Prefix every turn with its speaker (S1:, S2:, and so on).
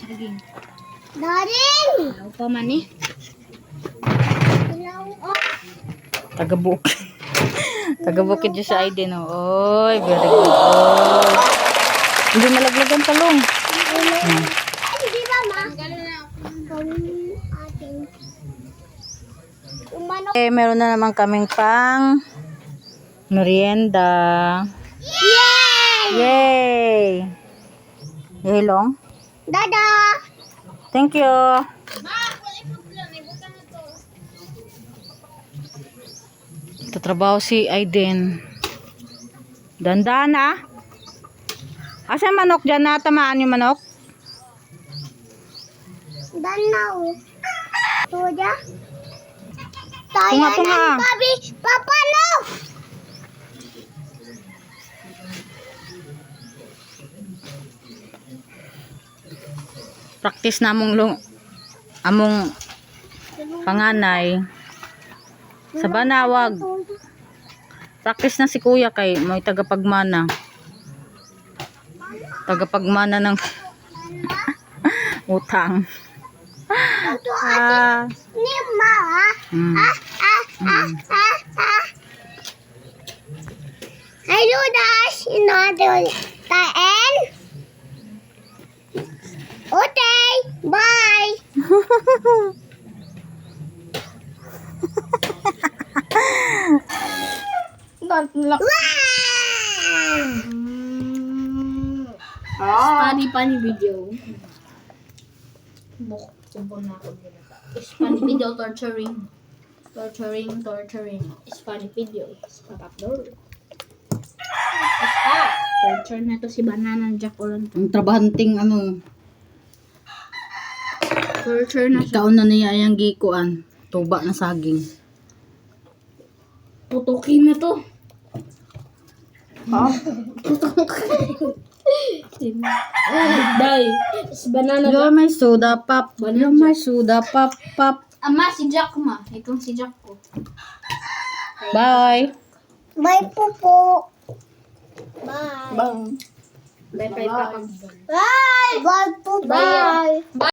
S1: saging.
S2: Daring!
S1: Ilaw pa man eh.
S2: Ilaw. Oh.
S3: Taga-bukid. Taga-bukid dyan sa Aiden. Oy, very good. Oy. Hindi malaglagan talong.
S2: Ay, di ba, ma?
S3: Meron na naman kaming pang merienda.
S2: Yay!
S3: Yay! Hilong.
S2: Dada!
S3: Thank you. Tatrabaho si Aiden. Dandan ah. Asa yung manok dyan? Natamaan yung manok?
S2: Danaw. Tuda?
S3: Tunga, tunga.
S2: Tayo ng babi. Papa, no!
S3: Practice na among panganay. Sa banawag. Practice na si kuya kay may tagapagmana. Tagapagmana ng utang. Ah.
S2: Ni ma.
S3: Mm.
S2: Hello, Dash. You know the end. Okay. Bye.
S1: Funny video. Buk, sumpon na ako din. Funny video torturing. Funny video. Upload. Torture na to si Banana Jack Oran.
S3: Ang trabahanting ano.
S1: Torture na siya.
S3: Ikaw na niya yung gikuan. Tuba na saging.
S1: Putukin na to.
S3: Ha?
S1: Day. Si Banana
S3: You're
S1: Jack.
S3: my soda pop. You're my soda pop pop.
S1: Ama, si Jack ma. Itong si Jack ko.
S3: Bye.
S2: Bye, Pupo. Bye.
S1: Bye. Bye, Papa.
S2: Bye. Bye, Pupo.
S1: Bye.